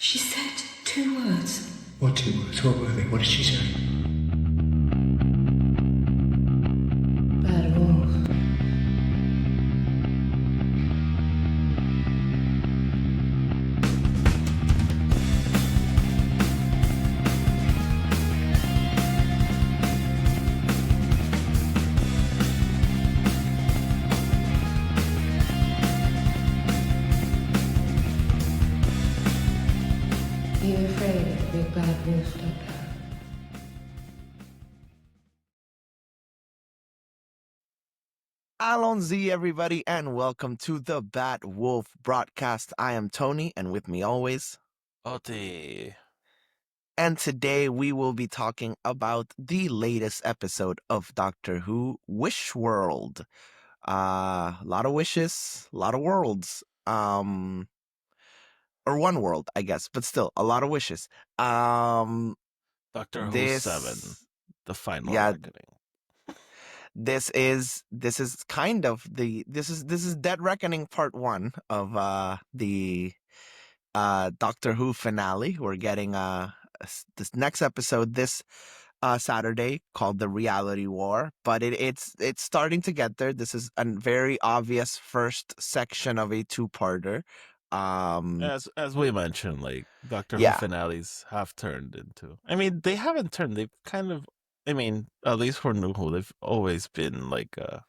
She said 2 words. What 2 words? What were they? What did she say? Bad wolf. Are you afraid of the big bad wolf, Doctor? Allons-y, everybody, and welcome to the Bat Wolf broadcast. I am Tony, and with me always. Oti. And today we will be talking about the latest episode of Doctor Who, Wish World. A lot of wishes, a lot of worlds. Or one world, I guess, but still, a lot of wishes. Doctor Who This, 7, the final yeah, reckoning. this is kind of this is Dead Reckoning Part 1 of the Doctor Who finale. We're getting this next episode this Saturday called The Reality War, but it's starting to get there. This is a very obvious first section of a two-parter. As we mentioned, like Doctor Who Yeah. finales have turned into. I mean, they haven't turned. They've kind of. I mean, at least for New Who, they've always been like a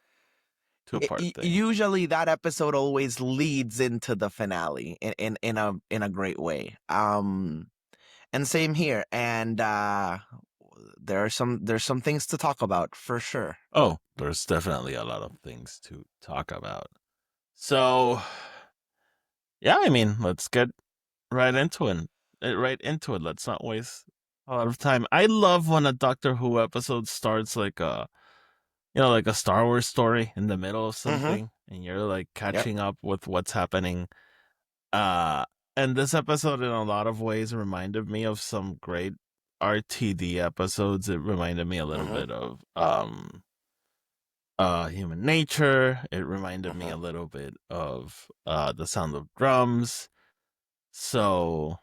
two-part thing. Usually that episode always leads into the finale in a great way. And same here. And there's some things to talk about for sure. Oh, there's definitely a lot of things to talk about. So, yeah, I mean, let's get right into it. Let's not waste a lot of time. I love when a Doctor Who episode starts like a Star Wars story in the middle of something, and you're like catching up with what's happening. And this episode, in a lot of ways, reminded me of some great RTD episodes. It reminded me a little bit of Human Nature. It reminded me a little bit of The Sound of Drums. So,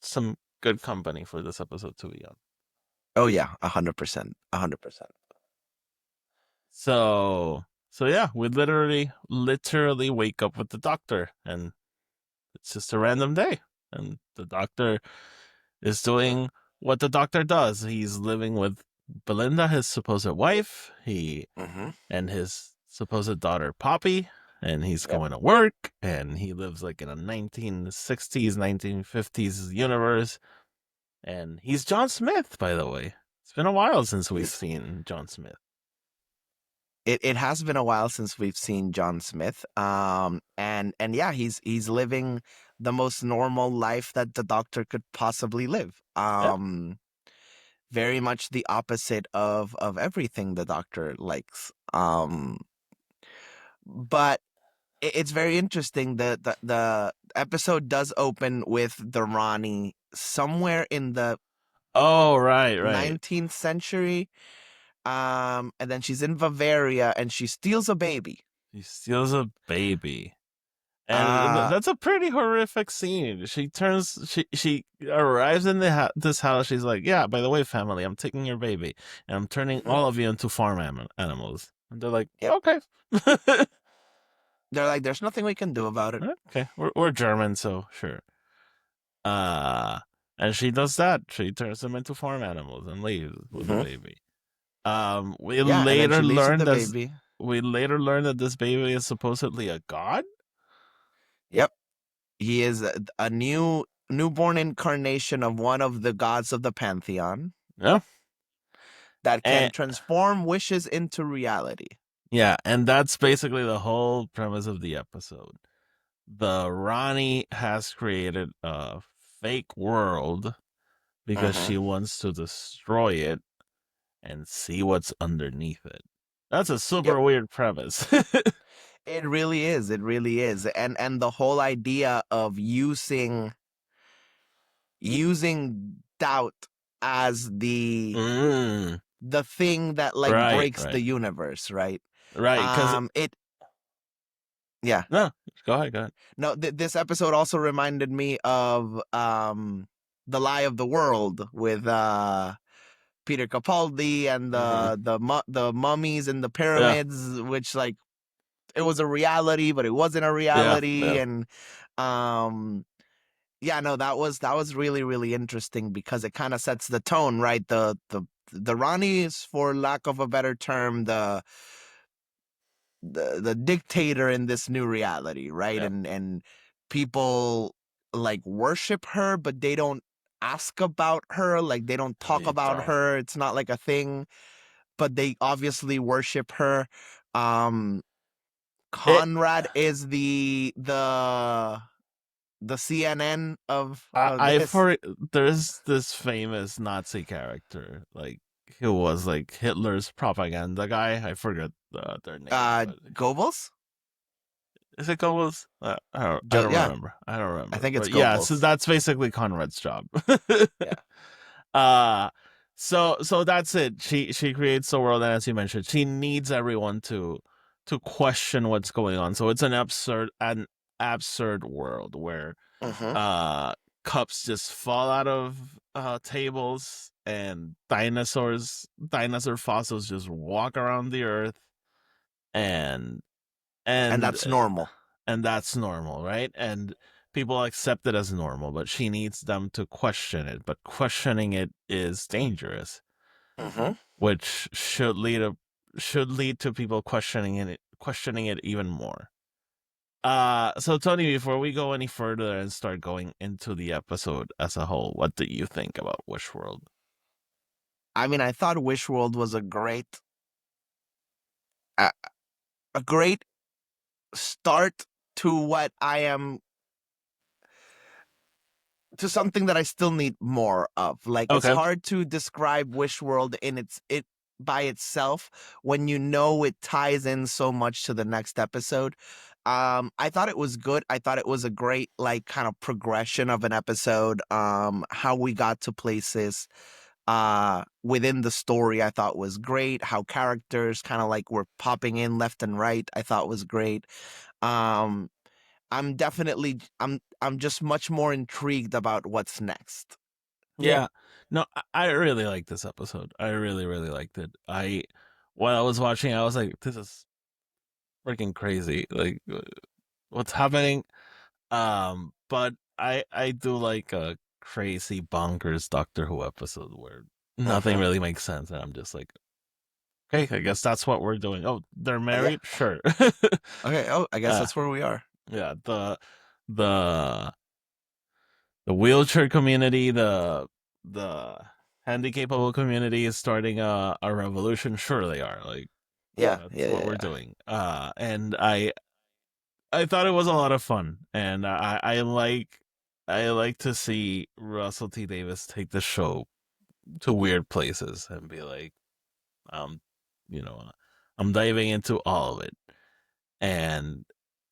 some good company for this episode to be on. Oh yeah, 100%, 100%. So yeah, we literally wake up with the Doctor, and it's just a random day, and the Doctor is doing what the Doctor does. He's living with Belinda, his supposed wife, and his supposed daughter Poppy, and he's going to work, and he lives like in a 1960s, 1950s universe. And he's John Smith, by the way. It's been a while since we've seen John Smith. It has been a while since we've seen John Smith. And yeah, he's living the most normal life that the Doctor could possibly live. Very much the opposite of everything the Doctor likes. But it's very interesting that the episode does open with the Ronnie somewhere in the 19th century. And then she's in Bavaria and she steals a baby. And that's a pretty horrific scene. She arrives in this house. She's like, yeah, by the way, family, I'm taking your baby and I'm turning all of you into farm animals. And they're like, okay. They're like, there's nothing we can do about it. Okay, we're German, so sure. And she does that. She turns them into farm animals and leaves with the baby. We later learn that this baby is supposedly a god. Yep, he is a newborn incarnation of one of the gods of the pantheon. Yeah, that can transform wishes into reality. Yeah, and that's basically the whole premise of the episode. The Ronnie has created a fake world because she wants to destroy it and see what's underneath it. That's a super weird premise. It really is. It really is. And the whole idea of using doubt as the thing that breaks the universe, right? Right, because Yeah. No, go ahead. No, this episode also reminded me of The Lie of the World with Peter Capaldi and the mummies and the Yeah, pyramids, which like it was a reality, but it wasn't a yeah, reality, yeah. and um yeah, no, that was really really interesting because it kind of sets the tone, right? The Ronnie's, for lack of a better term, the dictator in this new reality, right? Yeah. And people like worship her, but they don't ask about her, like they don't talk about Eavesdrop. her. It's not like a thing, but they obviously worship her. Um It. Conrad is the CNN of I this. for there's this famous Nazi character, like who was like Hitler's propaganda guy. I forget their name, but Goebbels? is it Goebbels? I don't Yeah, remember. I don't I remember. think it's But yeah, so Goebbels. that's basically Conrad's job. Yeah. uh so that's it. She creates the world, and as you mentioned, she needs everyone to question what's going on. So it's an absurd world where Mm-hmm. uh cups just fall out of tables, and dinosaur fossils just walk around the earth, and And and that's normal. and that's normal, right? And people accept it as normal, but she needs them to question it. But questioning it is dangerous, Mm-hmm. which should lead to people questioning it even more. So Tony, before we go any further and start going into the episode as a whole, what do you think about Wishworld? I mean, I thought Wishworld was a, a great start to what I am to something that I still need more of. Like it's Okay. hard to describe Wishworld in it by itself when you know it ties in so much to the next episode. I thought it was good. I thought it was a great like kind of progression of an episode. How we got to places within the story I thought was great. How characters kind of like were popping in left and right I thought was great. Um I'm just much more intrigued about what's next. Yeah. No, I really like this episode. I really, really liked it. While I was watching, I was like, this is freaking crazy. Like, what's happening? But I do like a crazy bonkers Doctor Who episode where nothing Mm-hmm. really makes sense, and I'm just like, okay, I guess that's what we're doing. Oh, they're Yeah. married, sure. Okay. Oh, I guess uh, that's where we are. yeah, the the wheelchair community, the handicapable community is starting a revolution. Sure, they are. Like Yeah. that's Yeah. what Yeah. we're Yeah. doing. And I thought it was a lot of fun, and I like to see Russell T Davis take the show to weird places and be like, um, you know, I'm diving into all of it, and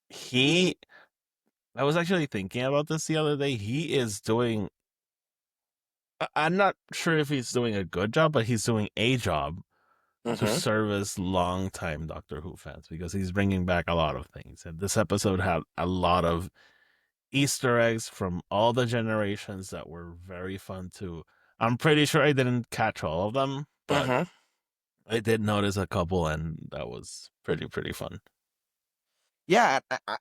he. I was actually thinking about this the other day. He is doing. I'm not sure if he's doing a good job, but he's doing a job to Mm-hmm. service longtime Doctor Who fans because he's bringing back a lot of things. And this episode had a lot of Easter eggs from all the generations that were very fun too. I'm pretty sure I didn't catch all of them, but Mm-hmm. I did notice a couple, and that was pretty fun. Yeah,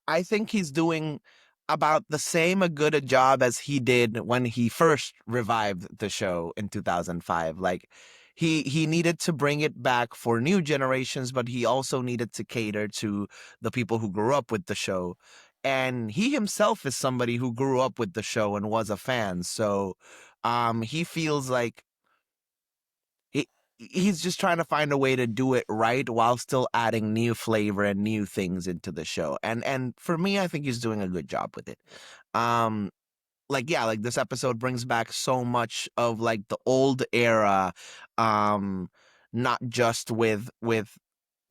I think he's doing about the same a good a job as he did when he first revived the show in 2005. Like he needed to bring it back for new generations, but he also needed to cater to the people who grew up with the show. And he himself is somebody who grew up with the show and was a fan. So he feels like he he's just trying to find a way to do it right while still adding new flavor and new things into the show. And for me, I think he's doing a good job with it. Um like yeah, like this episode brings back so much of like the old era, um not just with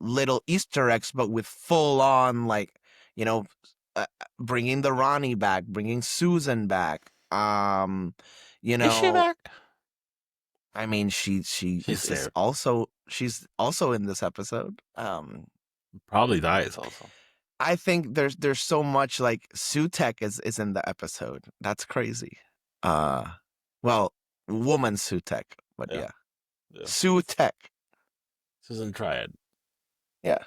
little Easter eggs, but with full on like, you know, bringing the Ronnie back, bringing Susan back. You Is she know, back? I mean, she She's is there. also she's also in this episode. Probably dies also. I think there's so much like Sutek is in the episode. That's crazy. Well, woman Sutek, but Yeah. yeah, Yeah. Sutek. Susan Triad. Yeah,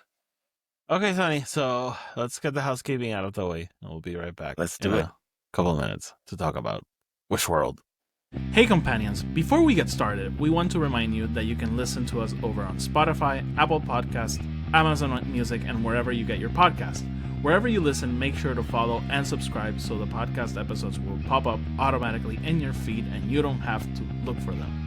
Okay, Tony. So let's get the housekeeping out of the way, and we'll be right back let's in do it. a couple of minutes to talk about Wish World. Hey companions, before we get started, we want to remind you that you can listen to us over on Spotify, Apple Podcasts, Amazon Music, and wherever you get your podcast. Wherever you listen, make sure to follow and subscribe so the podcast episodes will pop up automatically in your feed and you don't have to look for them.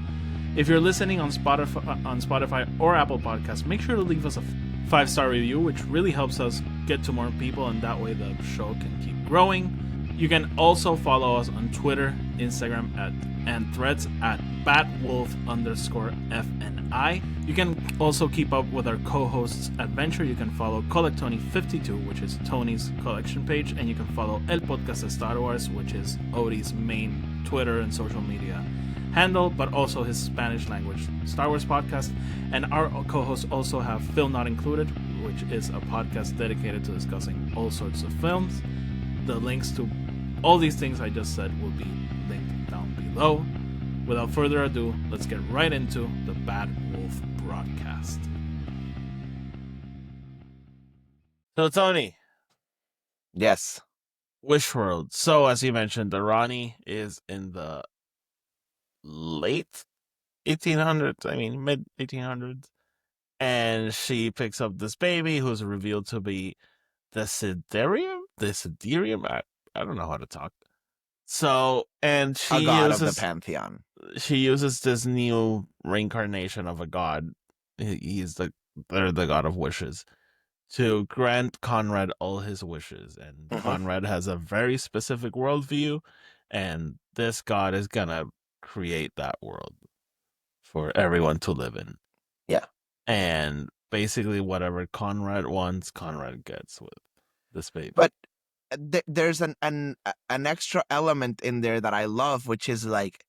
If you're listening on Spotify or Apple Podcasts, make sure to leave us a 5-star review, which really helps us get to more people, and that way the show can keep growing. You can also follow us on Twitter, Instagram, and Threads at batwolf_FNI. You can also keep up with our co-hosts' adventure. You can follow Collectony52, which is Tony's collection page, and you can follow El Podcast de Star Wars, which is Odie's main Twitter and social media handle, but also his Spanish language Star Wars podcast. And our co-hosts also have Film Not Included, which is a podcast dedicated to discussing all sorts of films. The links to all these things I just said will be linked down below. Without further ado, let's get right into the Bad Wolf broadcast. So, Tony, Yes. Wish World. So, as you mentioned, the Ronnie is in the late 1800s, mid 1800s, and she picks up this baby who's revealed to be the Siderium. I don't know how to talk. So, and A she god of the uses pantheon. she uses this new reincarnation of a god. He's they're the god of wishes, to grant Conrad all his wishes. And Mhm. Conrad has a very specific worldview, and this god is gonna create that world for everyone to live in. Yeah. And basically, whatever Conrad wants, Conrad gets with this baby. But there's an extra element in there that I love, which is like,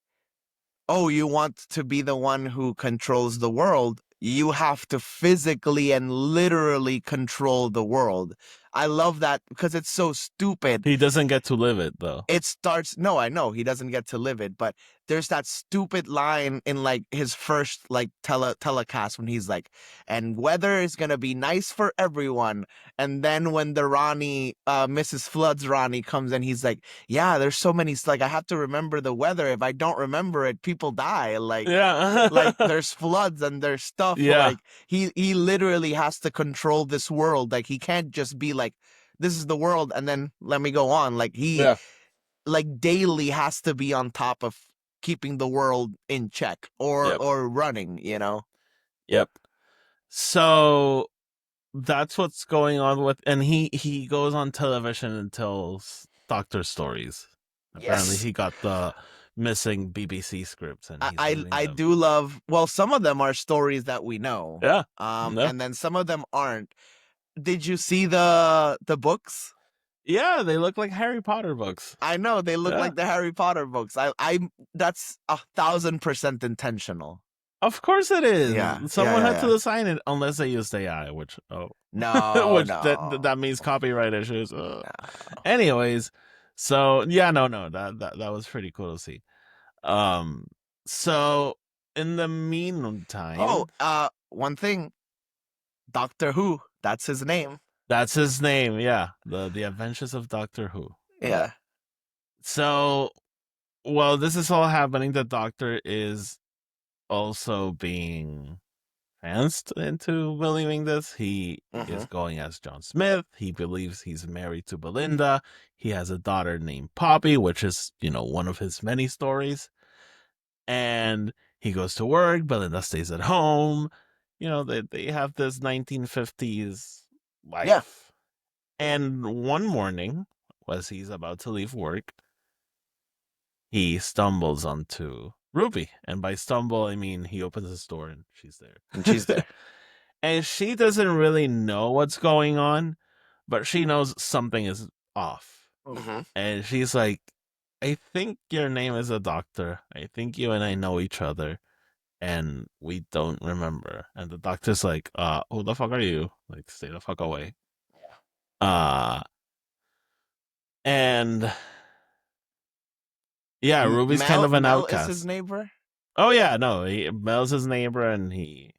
oh, you want to be the one who controls the world, you have to physically and literally control the world. I love that because it's so stupid. He doesn't get to live it, though. It starts, no, I know he doesn't get to live it, but there's that stupid line in like his first like telecast when he's like, and weather is gonna be nice for everyone. And then when the Ronnie, Mrs. Flood's Ronnie comes in, he's like, yeah, there's so many, like I have to remember the weather. If I don't remember it, people die. Like, Yeah. like there's floods and there's stuff. Yeah. Like he literally has to control this world. Like he can't just be like, this is the world and then let me go on. Like he like daily has to be on top of keeping the world in check or Yep. or running, you know. Yep. So that's what's going on with, and he goes on television and tells doctor stories. Apparently, Yes. he got the missing BBC scripts, and he's I reading I them. do love, well, some of them are stories that we know. Yeah. And then some of them aren't. Did you see the books? Yeah, they look like Harry Potter books. I know they look Yeah. like the Harry Potter books. I that's 1,000% intentional. Of course it is. Yeah, Someone yeah, had to yeah. design it, unless they used AI, which No, which no. that means copyright issues. No. Anyways, so yeah, no, that was pretty cool to see. So in the meantime, Oh, one thing. Doctor Who, that's his name. that's his name. Yeah, the Adventures of Doctor Who. Yeah. So, while this is all happening, the Doctor is also being tranced into believing this. He is going as John Smith. He believes he's married to Belinda. He has a daughter named Poppy, which is, one of his many stories. And he goes to work. Belinda stays at home. They have this 1950s life. Yeah. And one morning, as he's about to leave work, he stumbles onto Ruby. And by stumble, I mean he opens his door and she's there. And she's there. And she doesn't really know what's going on, but she knows something is off. Mhm. And she's like, I think your name is a doctor. I think you and I know each other. And we don't remember. And the doctor's like, who the fuck are you? Like, stay the fuck away. Uh and yeah, Ruby's kind of an Mel is his outcast. neighbor. Oh yeah, no, Mel's his neighbor, and he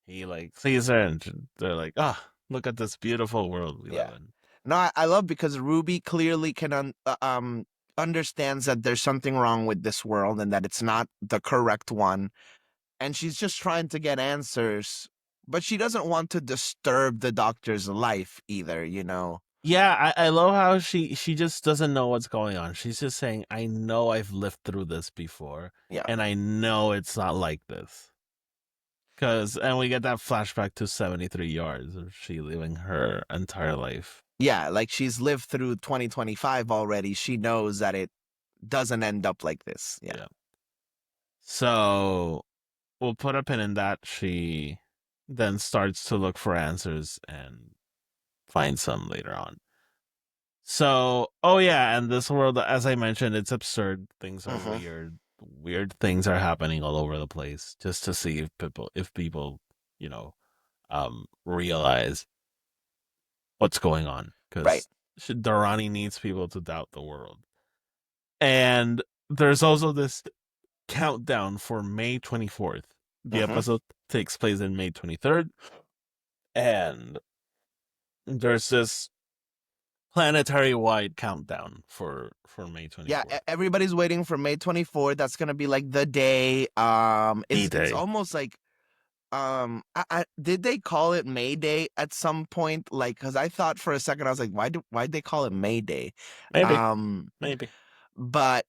like sees her, and they're like, "Ah, look at this beautiful world we live Yeah. in." No, I love because Ruby clearly can understands that there's something wrong with this world and that it's not the correct one, and she's just trying to get answers, but she doesn't want to disturb the doctor's life either. Yeah, I love how she just doesn't know what's going on. She's just saying, "I know I've lived through this before, Yeah. and I know it's not like this." And we get that flashback to 73 yards of she living her entire life. Yeah, like she's lived through 2025 already. She knows that it doesn't end up like this. Yeah. So we'll put a pin in that. She then starts to look for answers and find some later on. So, oh yeah, and this world, as I mentioned, it's absurd. Things are Mhm. weird. Weird things are happening all over the place, just to see if people, realize what's going on. Right. Because Dorani needs people to doubt the world. And there's also this countdown for May 24th. The Mhm. episode takes place in May 23rd. And there's this planetary wide countdown for May 24th. Yeah, everybody's waiting for May 24th. That's gonna be like the day. It's D-Day. almost like did they call it May Day at some point? Like, because I thought for a second I was like, why'd they call it May Day? Maybe. But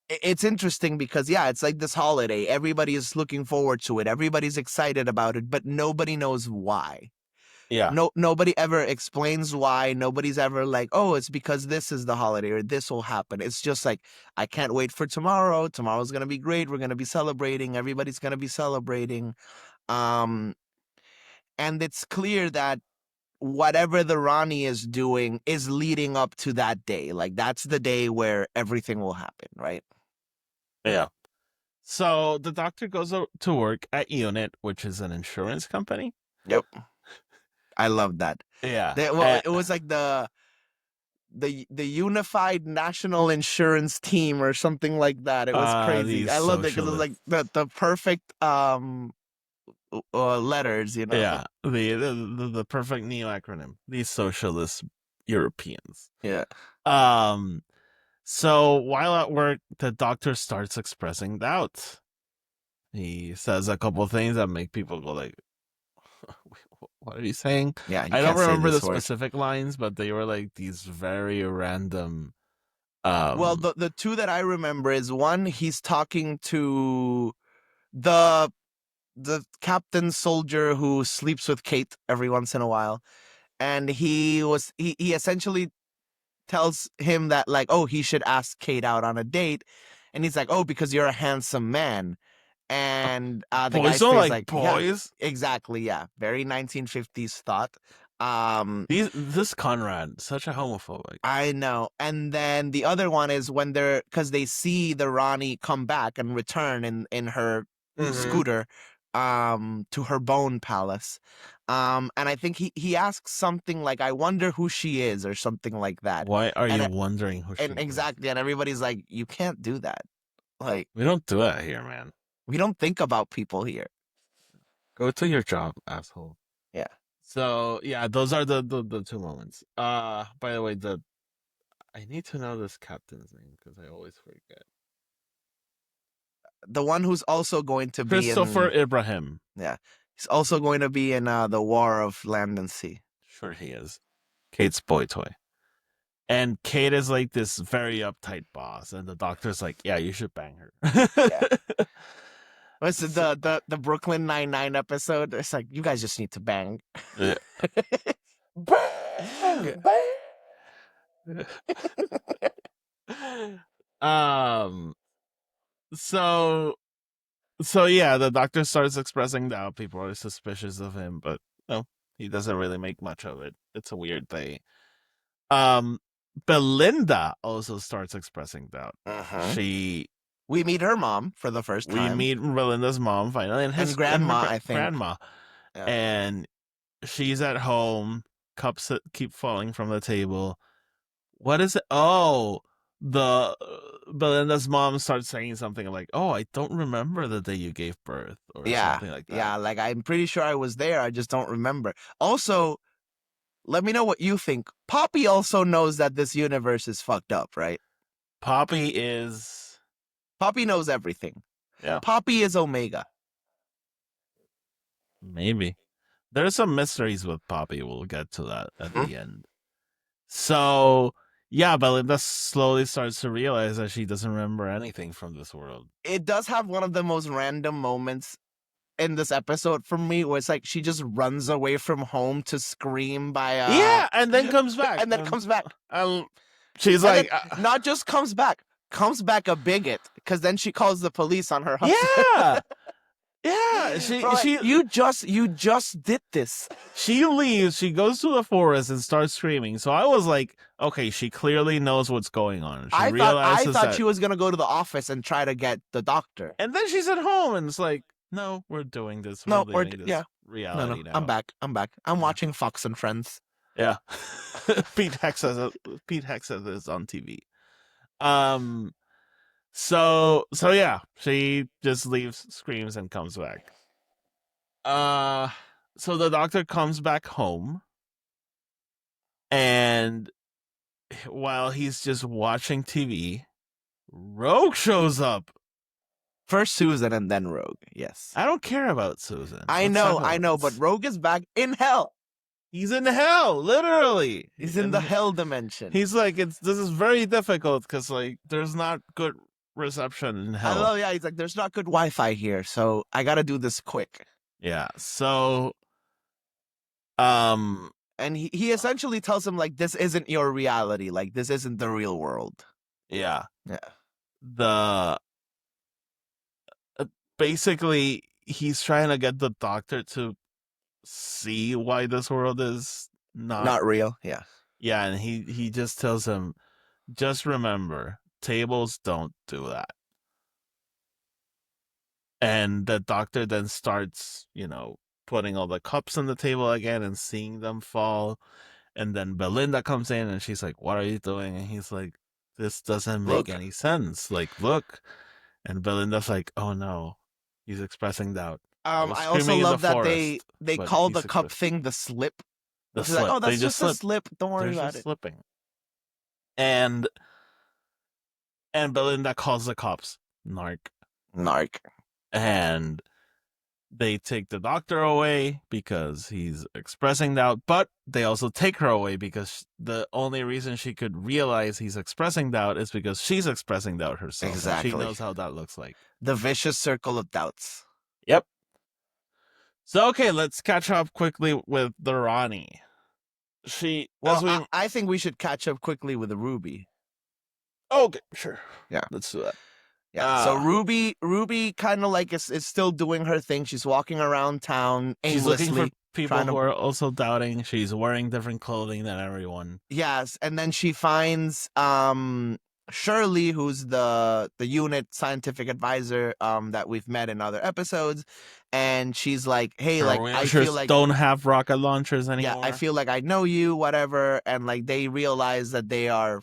it's interesting because yeah, it's like this holiday. Everybody is looking forward to it. Everybody's excited about it, but nobody knows why. Yeah. Nobody ever explains why. Nobody's ever like, oh, it's because this is the holiday or this will happen. It's just like, I can't wait for tomorrow. Tomorrow's gonna be great. We're gonna be celebrating. Everybody's gonna be celebrating. And it's clear that whatever the Rani is doing is leading up to that day. Like that's the day where everything will happen, right? Yeah. So the doctor goes to work at Unit, which is an insurance company. Yep. I love that. Yeah. It was like the Unified National Insurance Team or something like that. It was crazy. I loved it because it was like the perfect letters, Yeah, the perfect neo acronym. These socialist Europeans. Yeah. So while at work, the doctor starts expressing doubts. He says a couple things that make people go like, "What are you saying?" Yeah, you I don't can't say remember the this word. specific lines, but they were like these very random. Well, the two that I remember is one, he's talking to the captain soldier who sleeps with Kate every once in a while, and he essentially tells him that like, oh, he should ask Kate out on a date, and he's like, oh, because you're a handsome man. And the guy boys don't stays like yeah, boys. exactly, yeah, very 1950s thought. This Conrad, such a homophobic. I know. And then the other one is when because they see the Ronnie come back and return in her scooter to her bone palace. And I think he asks something like, I wonder who she is, or something like that. Why are And you wondering who she is? Exactly, and everybody's like, you can't do that. Like, We don't do that here, man. we don't think about people here. Go to your job, asshole. Yeah. So yeah, those are the two moments. By the way, I need to know this captain's name because I always forget. The one who's also going to be Christopher Ibrahim. Yeah. He's also going to be in the War of Land and Sea. Sure he is. Kate's boy toy. And Kate is like this very uptight boss, and the doctor's like, yeah, you should bang her. Yeah. What's the Brooklyn Nine-Nine episode? It's like, you guys just need to bang. Yeah. Bang! Bang! So yeah, the doctor starts expressing doubt. People are suspicious of him, but no, he doesn't really make much of it. It's a weird thing. Belinda also starts expressing doubt. We meet her mom for the first time. We meet Belinda's mom finally, and grandma, I think. Grandma, Yeah. and she's at home, cups that keep falling from the table. What is it? Oh, the Belinda's mom starts saying something like, "Oh, I don't remember the day you gave birth," or something like that. Yeah, like I'm pretty sure I was there. I just don't remember. Also, let me know what you think. Poppy also knows that this universe is fucked up, right? Poppy knows everything. Yeah. Poppy is Omega. Maybe. There's some mysteries with Poppy. We'll get to that at the end. So, yeah, Belinda slowly starts to realize that she doesn't remember anything from this world. It does have one of the most random moments in this episode for me, where it's like she just runs away from home to scream by yeah, and then comes back. and then comes back. She's And like, then not just comes back a bigot, because then she calls the police on her husband. Yeah, you just did this. She leaves, she goes to the forest and starts screaming. So I was like, okay, she clearly knows what's going on. I thought she was gonna go to the office and try to get the doctor. And then she's at home and it's like, no, we're doing this. Reality now. I'm back. I'm watching Fox and Friends. Yeah. Pete Hexes is on TV. So yeah, she just leaves, screams, and comes back. So the doctor comes back home, and while he's just watching TV, Rogue shows up. First Susan and then Rogue. Yes. I don't care about Susan. I know, but Rogue is back in hell. He's in hell, literally. He's in the hell dimension. He's like, this is very difficult because like there's not good reception in hell. Oh yeah, he's like, there's not good Wi-Fi here, so I gotta do this quick. Yeah. So, and he essentially tells him like, this isn't your reality, like this isn't the real world. Yeah. Yeah. Basically, he's trying to get the doctor to see why this world is not real. Yeah. Yeah, and he just tells him, just remember, tables don't do that. And the doctor then starts, putting all the cups on the table again and seeing them fall. And then Belinda comes in and she's like, what are you doing? And he's like, this doesn't make any sense. Like, look. And Belinda's like, oh no, he's expressing doubt. I also love that they call the cup thing the slip. The She's slip. like, oh, that's they just a slip. Don't worry about it. Slipping. And Belinda calls the cops narc. And they take the doctor away because he's expressing doubt, but they also take her away because the only reason she could realize he's expressing doubt is because she's expressing doubt herself. Exactly. She knows how that looks like. The vicious circle of doubts. Yep. So, okay, let's catch up quickly with the Ronnie. I think we should catch up quickly with the Ruby. Okay, sure. Yeah. Let's do that. Yeah. So Ruby kind of like is still doing her thing. She's walking around town aimlessly. She's looking for people who are also doubting. She's wearing different clothing than everyone. Yes, and then she finds Shirley, who's the unit scientific advisor that we've met in other episodes, and she's like, "Hey, like I feel like don't have rocket launchers anymore." Yeah, I feel like I know you, whatever, and like they realize that they are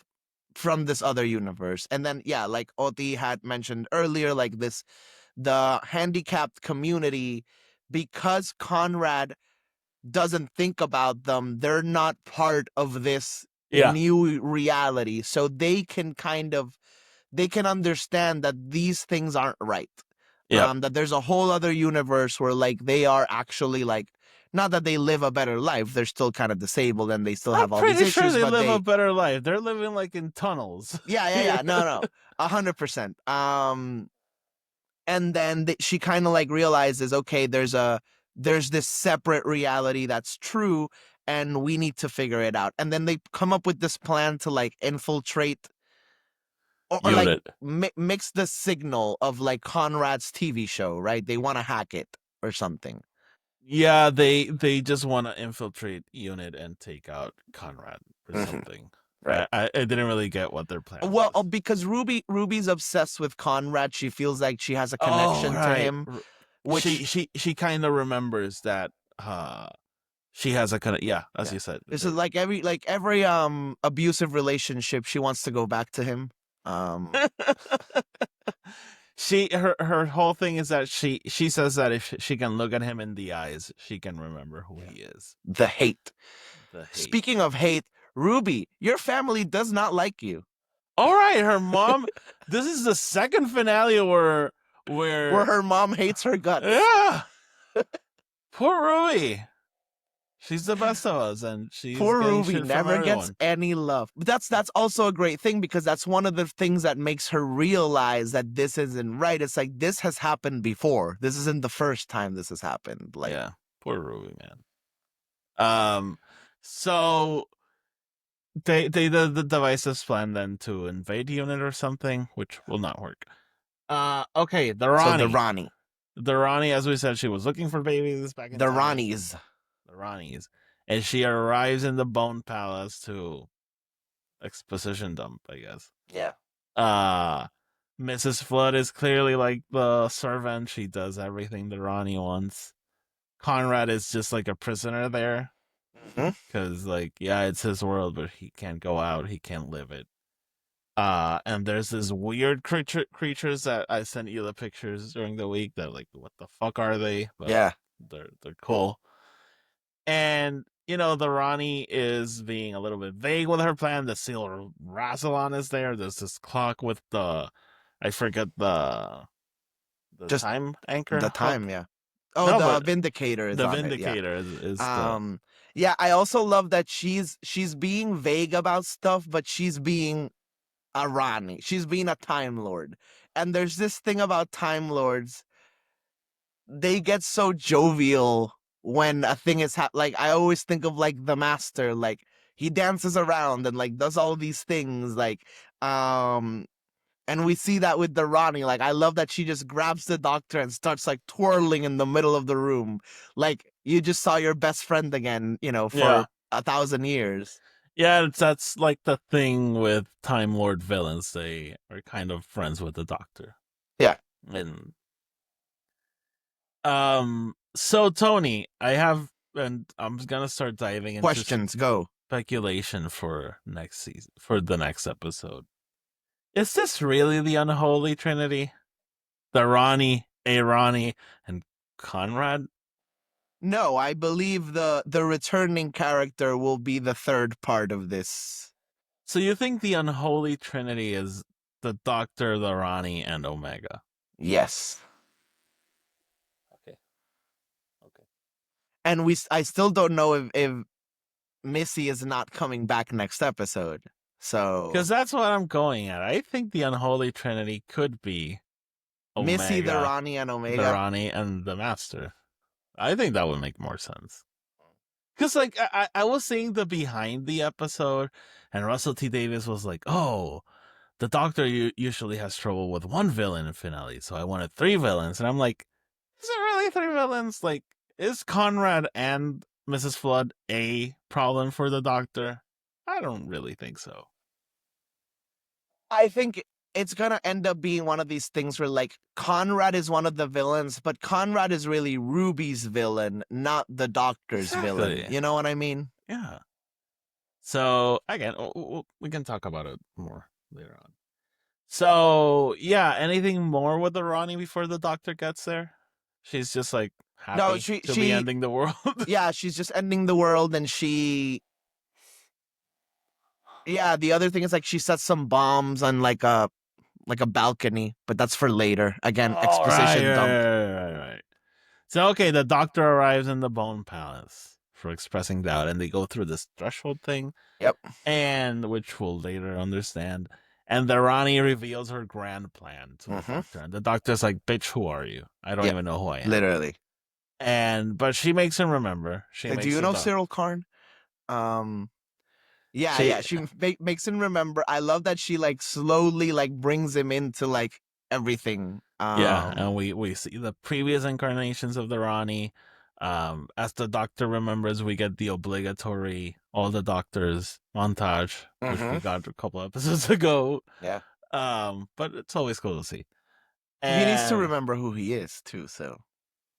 from this other universe. And then like Oti had mentioned earlier, like the handicapped community, because Conrad doesn't think about them, they're not part of this new reality, so they can understand that these things aren't right. That there's a whole other universe where like they are actually like, not that they live a better life, they're still kind of disabled and they still have all these issues. I'm pretty sure they live a better life. They're living like in tunnels. Yeah. No, 100%. And then she kind of like realizes, okay, there's this separate reality that's true, and we need to figure it out. And then they come up with this plan to like infiltrate or like mix the signal of like Conrad's TV show, right? They want to hack it or something. Yeah, they just want to infiltrate Unit and take out Conrad or something. Right. I didn't really get what their plan was. Well, because Ruby's obsessed with Conrad. She feels like she has a connection to him. Which she kind of remembers that she has a kind of as Yeah. you said. This is like every abusive relationship. She wants to go back to him. Her whole thing is that she says that if she can look at him in the eyes, she can remember who he is. The hate. The hate. Speaking of hate, Ruby, your family does not like you. All right, her mom. This is the second finale where her mom hates her guts. Yeah. Poor Ruby. She's the best of us, and she's Poor getting Ruby shit never from gets everyone. any love. But that's also a great thing, because that's one of the things that makes her realize that this isn't right. It's like, this has happened before. This isn't the first time this has happened. Like, Yeah, poor Ruby, man. So the devices plan then to invade unit or something, which will not work. Okay, the Ronnie. So the Ronnie. The Ronnie, as we said, she was looking for babies back in The time. Ronnies. The Ronnies. And she arrives in the Bone Palace to exposition dump, I guess. Yeah. Mrs. Flood is clearly like the servant. She does everything the Ronnie wants. Conrad is just like a prisoner there. Because, like, yeah, it's his world, but he can't go out. He can't live it. And there's this weird creatures that I sent you the pictures during the week that, like, what the fuck are they? But Yeah. they're cool. And, you know, the Ronnie is being a little bit vague with her plan. The Silver Rassilon is there. There's this clock with I forget the Just time anchor. The time, yeah. Oh, No, the but Vindicator is the on Vindicator it, yeah. is the... Yeah, I also love that she's being vague about stuff, but she's being a Ronnie. She's being a Time Lord. And there's this thing about Time Lords. They get so jovial when a thing is like, I always think of like the Master, like he dances around and like does all these things, like and we see that with the Ronnie. Like, I love that she just grabs the Doctor and starts like twirling in the middle of the room, like you just saw your best friend again, for 1,000 years. Yeah, that's like the thing with Time Lord villains. They are kind of friends with the Doctor. Yeah. And so Tony, and I'm gonna start diving into Questions, go. speculation for next season, for the next episode. Is this really the unholy trinity? The Ronnie, a Ronnie, and Conrad? No, I believe the returning character will be the third part of this. So you think the unholy trinity is the Doctor, the Ronnie, and Omega? Yes. Okay. And I still don't know if Missy is not coming back next episode. So, because that's what I'm going at. I think the unholy trinity could be Omega, Missy, the Ronnie, and Omega. The Ronnie and the Master. I think that would make more sense. Because, like, I was seeing the behind the episode, and Russell T. Davies was like, oh, the Doctor usually has trouble with one villain in finale, so I wanted 3 villains. And I'm like, is it really 3 villains? Like, is Conrad and Mrs. Flood a problem for the Doctor? I don't really think so. I think it's gonna end up being one of these things where, like, Conrad is one of the villains, but Conrad is really Ruby's villain, not the Doctor's villain. You know what I mean? Yeah. So, again, we can talk about it more later on. So, yeah, anything more with the Ronnie before the Doctor gets there? She's just, like, happy to be ending the world. Yeah, she's just ending the world, and yeah, the other thing is, like, she sets some bombs on, like a balcony, but that's for later. Again, exposition dump. Right. So, okay, the Doctor arrives in the Bone Palace for expressing doubt, and they go through this threshold thing. Yep. And which we'll later understand. And the Ronnie reveals her grand plan to the Doctor. And the Doctor's like, bitch, who are you? I don't even know who I am. Literally. But she makes him remember. Do you know Cyril Karn? Yeah, she makes him remember. I love that she, like, slowly, like, brings him into, like, everything. And we see the previous incarnations of the Ronnie. As the Doctor remembers, we get the obligatory All the Doctors montage, which we got a couple episodes ago. Yeah. But it's always cool to see. He needs to remember who he is too, so.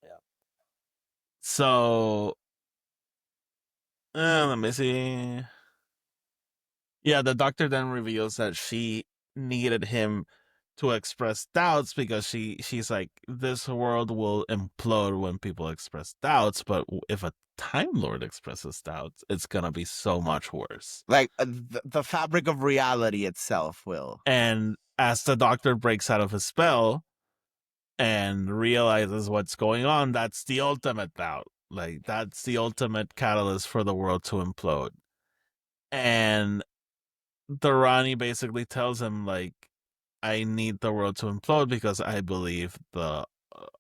Yeah. So Let me see. Yeah, the doctor then reveals that she needed him to express doubts because she's like, this world will implode when people express doubts, but if a Time Lord expresses doubts, it's gonna be so much worse. Like the fabric of reality itself will. And as the doctor breaks out of his spell and realizes what's going on, that's the ultimate doubt. Like, that's the ultimate catalyst for the world to implode. And the Ronnie basically tells him, like, I need the world to implode because I believe the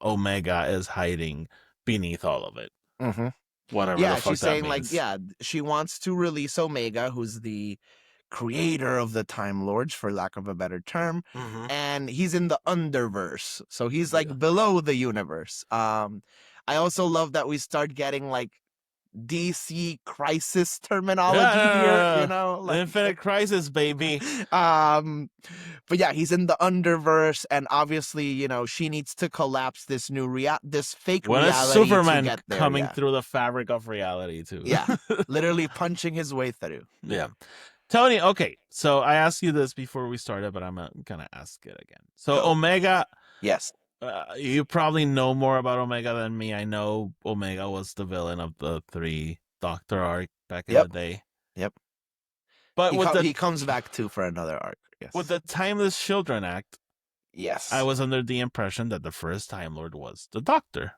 Omega is hiding beneath all of it. Mm-hmm. Whatever Yeah, the fuck she's that saying means. like, yeah, she wants to release Omega, who's the creator of the Time Lords, for lack of a better term, Mhm. and he's in the underverse, so he's like Yeah. below the universe. I also love that we start getting like DC crisis terminology here, you know, like Infinite Crisis, baby. but yeah, he's in the underverse, and obviously, you know, she needs to collapse this this fake When it's reality to Superman get there. coming Yeah. through the fabric of reality, too. Yeah, literally punching his way through. Yeah. Tony, okay, so I asked you this before we started, but I'm gonna ask it again. So Go. Omega, Yes. you probably know more about Omega than me. I know Omega was the villain of the 3 Doctor arc back in the Yep. day. Yep. But He comes back too for another arc. Yes. with the Timeless Children Act, yes. I was under the impression that the first Time Lord was the Doctor.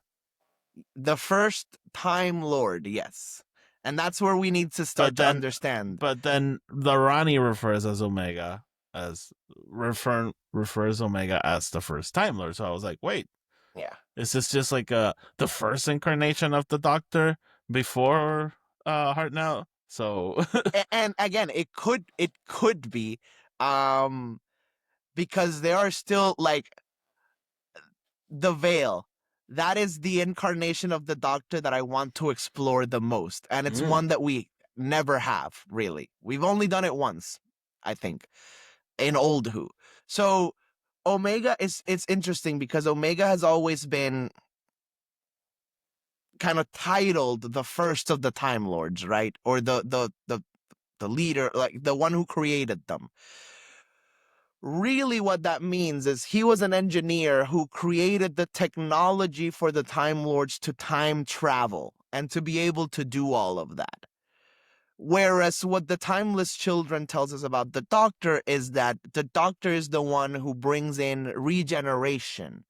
The first Time Lord, yes. And that's where we need to start to understand. But then the Ronnie refers Omega as the first Time Lord. So I was like, wait, Yeah. is this just like the first incarnation of the Doctor before Hartnell? So and again, it could be because there are still like the veil. That is the incarnation of the Doctor that I want to explore the most. And it's one that we never have, really. We've only done it once, I think, in Old Who. So Omega it's interesting because Omega has always been kind of titled the first of the Time Lords, right? Or the leader, like the one who created them. Really, what that means is he was an engineer who created the technology for the Time Lords to time travel and to be able to do all of that. Whereas what the Timeless Children tells us about the Doctor is that the Doctor is the one who brings in regeneration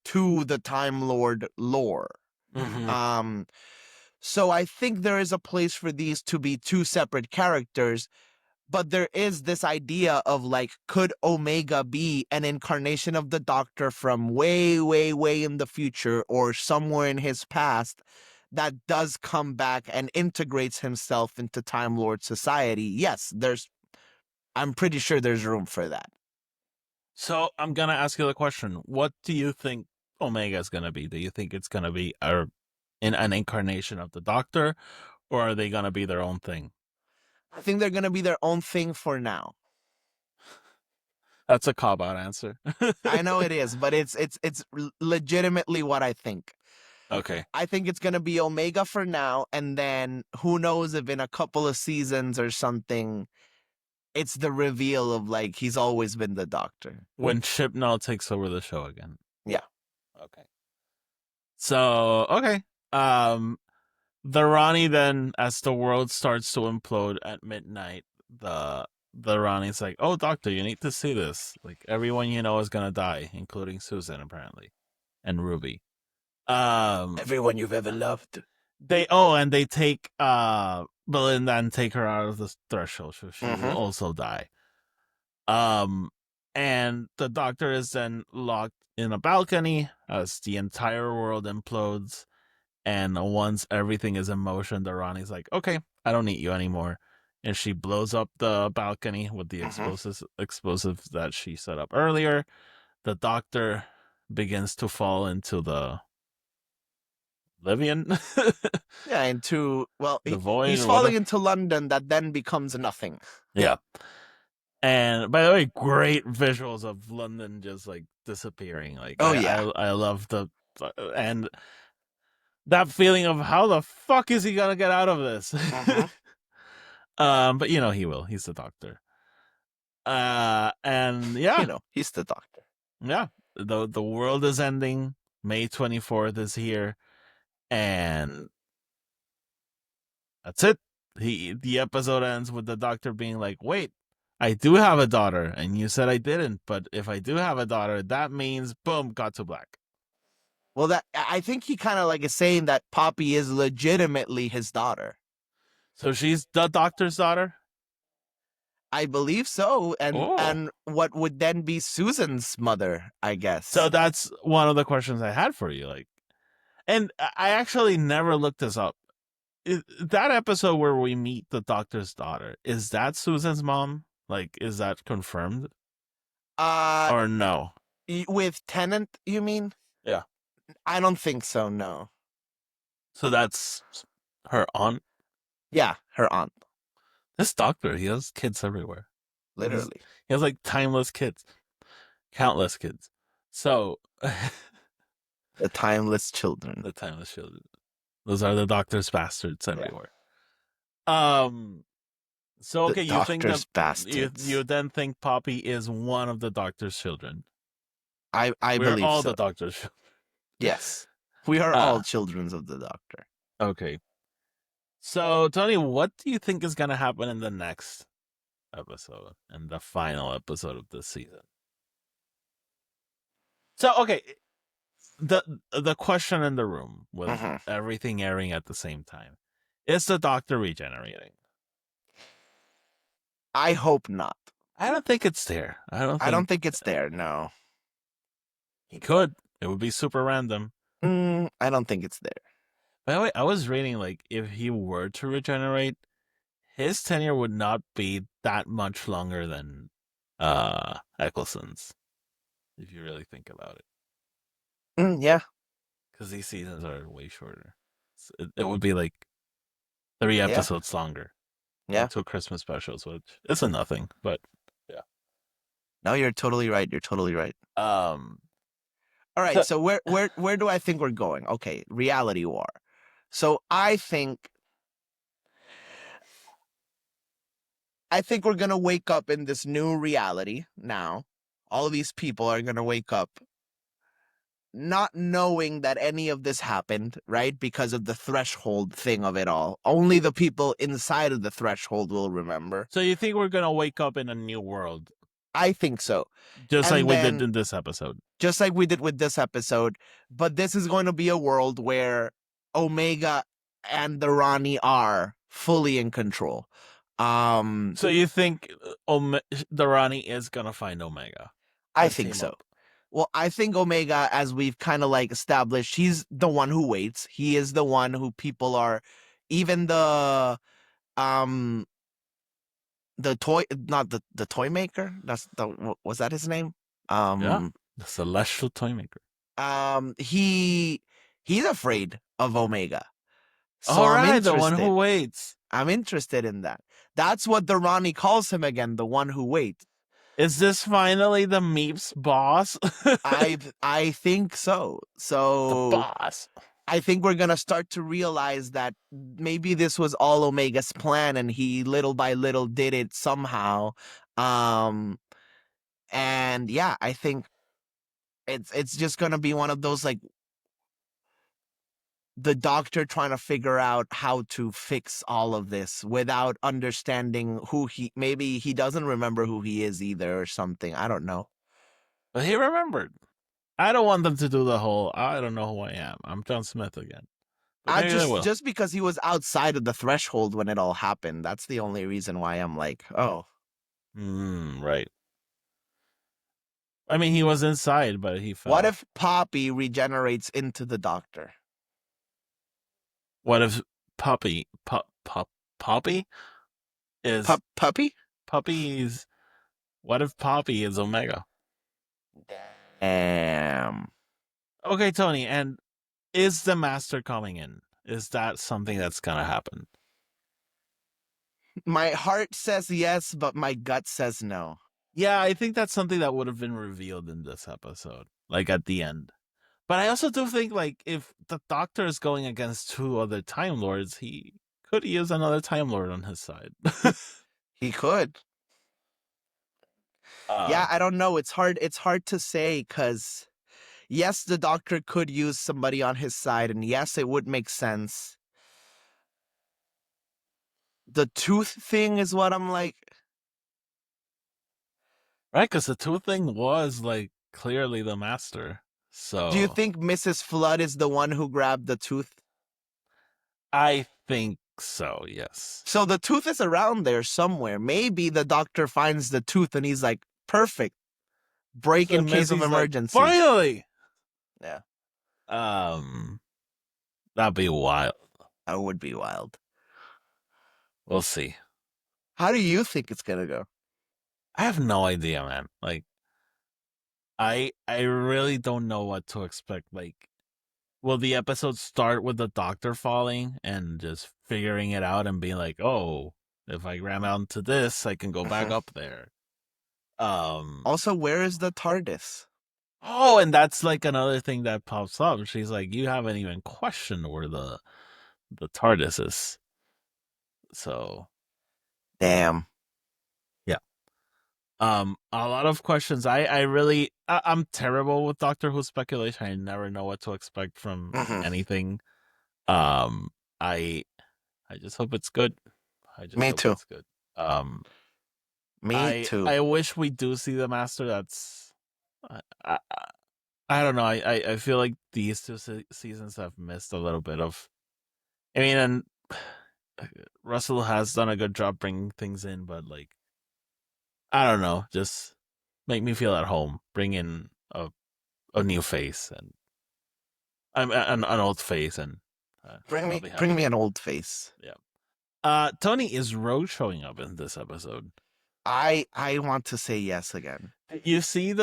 to the Time Lord lore. So I think there is a place for these to be two separate characters. But there is this idea of like, could Omega be an incarnation of the Doctor from way, way, way in the future or somewhere in his past that does come back and integrates himself into Time Lord society? Yes, I'm pretty sure there's room for that. So I'm gonna ask you the question: what do you think Omega is gonna be? Do you think it's gonna be in an incarnation of the Doctor, or are they gonna be their own thing? I think they're going to be their own thing for now. That's a cop-out answer. I know it is, but it's legitimately what I think. Okay. I think it's going to be Omega for now, and then who knows if in a couple of seasons or something, it's the reveal of like he's always been the Doctor. When Chibnall takes over the show again. Yeah. Okay. So, okay. The Ronnie then, as the world starts to implode at midnight, the Ronnie's like, "Oh, Doctor, you need to see this. Like, everyone you know is gonna die, including Susan, apparently, and Ruby. Everyone you've ever loved." And they take Belinda and take her out of the threshold, so she will Mhm. also die. And the Doctor is then locked in a balcony as the entire world implodes. And once everything is in motion, the Ronnie's like, "Okay, I don't need you anymore," and she blows up the balcony with the explosives that she set up earlier. The Doctor begins to fall into the oblivion. Yeah, into The void. he's or falling whatever. into London that then becomes nothing. Yeah. And by the way, great visuals of London just like disappearing. Like, Oh, yeah. I love and that feeling of how the fuck is he gonna get out of this? But he will. He's the doctor. And yeah, He's the doctor. yeah. The world is ending. May 24th is here, and that's it. The episode ends with the doctor being like, "Wait, I do have a daughter, and you said I didn't. But if I do have a daughter, that means boom, got to black." Well, I think he kind of like is saying that Poppy is legitimately his daughter. So she's the doctor's daughter. I believe so, Oh. and what would then be Susan's mother, I guess. So that's one of the questions I had for you. Like, and I actually never looked this up. That episode where we meet the doctor's daughter, is that Susan's mom? Like, is that confirmed or no? With Tennant, you mean? Yeah. I don't think so. No. So that's her aunt. Yeah, her aunt. This doctor, he has kids everywhere. Literally. He has like timeless kids, countless kids. So The timeless children. the timeless children. Those are the doctor's bastards everywhere. So okay, The you think doctor's that bastards. you then think Poppy is one of the doctor's children? I We're believe all so. the doctor's children. Yes, we are all children of the doctor. Okay. So Tony, what do you think is gonna happen in the next episode and the final episode of this season? So okay, the question in the room with everything airing at the same time, is the doctor regenerating? I hope not. I don't think it's there. I don't think it's there. No. he could. It would be super random. I don't think it's there. By the way, I was reading like if he were to regenerate, his tenure would not be that much longer than Eccleston's, if you really think about it. Yeah. Because these seasons are way shorter. It would be like 3 episodes longer. Yeah. 2 Christmas specials, which isn't nothing, but yeah. No, you're totally right. You're totally right. All right. So where do I think we're going? Okay, reality war. So I think we're gonna wake up in this new reality now. All of these people are gonna wake up not knowing that any of this happened, right? Because of the threshold thing of it all. Only the people inside of the threshold will remember. So you think we're gonna wake up in a new world? I think so. Just like we did in this episode. Just like we did with this episode. But this is going to be a world where Omega and the Rani are fully in control. So you think the Rani is gonna find Omega? I think so. Well, I think Omega, as we've kind of like established, he's the one who waits. He is the one who people are, even the toy, not the toy maker. Was that his name? Yeah, the celestial toy maker. He's afraid of Omega. So all right, the one who waits. I'm interested in that. That's what the Rani calls him again, the one who waits. Is this finally the Meep's boss? I think so. So the boss. I think we're gonna start to realize that maybe this was all Omega's plan, and he little by little did it somehow. And yeah, I think it's just gonna be one of those like the doctor trying to figure out how to fix all of this without understanding maybe he doesn't remember who he is either or something. I don't know. But he remembered. I don't want them to do the whole, I don't know who I am. I'm John Smith again. Just because he was outside of the threshold when it all happened. That's the only reason why I'm like, oh. Right. I mean, he was inside, but he fell. What if Poppy regenerates into the doctor? What if Poppy is Puppy? Puppy's? What if Poppy is Omega? Damn. Okay, Tony, and is the Master coming in? Is that something that's gonna happen? My heart says yes, but my gut says no. Yeah, I think that's something that would have been revealed in this episode, like at the end. But I also do think, like, if the Doctor is going against 2 other Time Lords, he could use another Time Lord on his side. He could. Yeah, I don't know. It's hard to say because yes, the Doctor could use somebody on his side, and yes, it would make sense. The tooth thing is what I'm like. Right, because the Tooth thing was, like, clearly the master. So Do you think Mrs. Flood is the one who grabbed the tooth? I think so, yes. So the tooth is around there somewhere. Maybe the Doctor finds the tooth and he's like, perfect. Break in So case of Missy's like, emergency. finally! Yeah, That'd be wild. that would be wild. We'll see. How do you think it's gonna go? I have no idea, man. Like, I really don't know what to expect. Like, will the episode start with the Doctor falling and just figuring it out and being like, oh, if I ram out into this, I can go back up there. Also, where is the TARDIS? Oh, and that's like another thing that pops up. She's like, you haven't even questioned where the TARDIS is. So Damn. a lot of questions. I'm terrible with Doctor Who speculation. I never know what to expect from anything. I just hope it's good. Me too. It's good. Me too. I wish we do see the Master. That's I don't know. I feel like these 2 seasons have missed a little bit of. I mean, and Russell has done a good job bringing things in, but like, I don't know, just make me feel at home. Bring in a new face and an old face and Bring I'll be happy. me an old face. Tony, is Rogue showing up in this episode? I want to say yes again. You see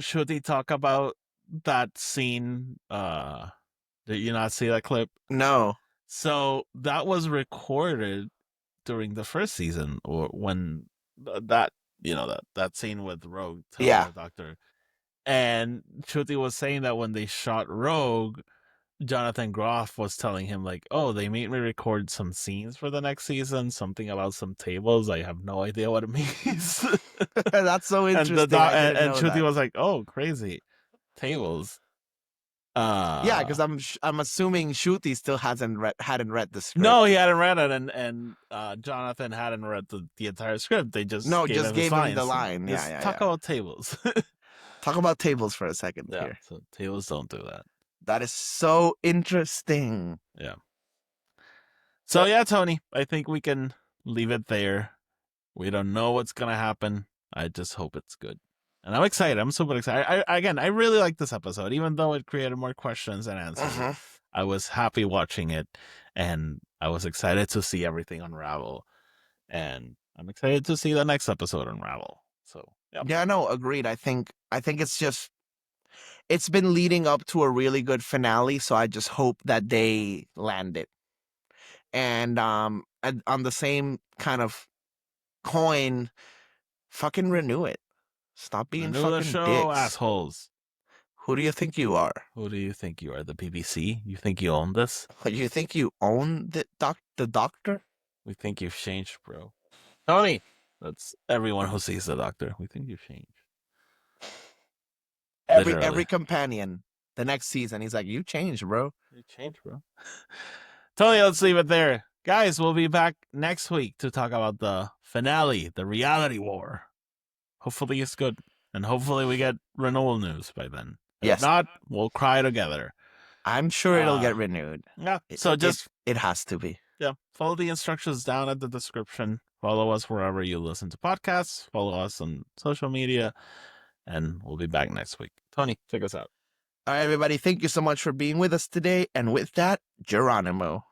should he talk about that scene? Did you not see that clip? No. So that was recorded during the first season, or when that scene with Rogue telling the Doctor. And Shruti was saying that when they shot Rogue, Jonathan Groff was telling him like, "Oh, they made me record some scenes for the next season. Something about some tables. I have no idea what it means." That's so interesting. And Shruti was like, "Oh, crazy tables." Yeah, because I'm assuming Shruti still hadn't read the script. No, he hadn't read it, and Jonathan hadn't read the entire script. They just gave him the line. Talk about tables. Talk about tables for a second here. So tables don't do that. That is so interesting. Yeah. So yeah, Tony, I think we can leave it there. We don't know what's gonna happen. I just hope it's good. And I'm excited. I'm super excited. I really like this episode, even though it created more questions than answers. I was happy watching it, and I was excited to see everything unravel. And I'm excited to see the next episode unravel. So yeah, no, agreed. I think it's been leading up to a really good finale, so I just hope that they land it. And on the same kind of coin, fucking renew it. Stop being renew fucking the show, dicks. assholes. Who do you think you are? Who do you think you are? The BBC? You think you own this? You think you own the Doctor? We think you've changed, bro. Tony, that's everyone who sees the Doctor. We think you've changed. Every companion, the next season, he's like, you changed, bro. You changed, bro. Tony, let's leave it there. Guys, we'll be back next week to talk about the finale, the reality war. Hopefully it's good. And hopefully we get renewal news by then. If not, we'll cry together. I'm sure it'll get renewed. Yeah. It has to be. Yeah. Follow the instructions down at the description. Follow us wherever you listen to podcasts. Follow us on social media. And we'll be back next week. Tony, take us out. All right, everybody. Thank you so much for being with us today. And with that, Geronimo.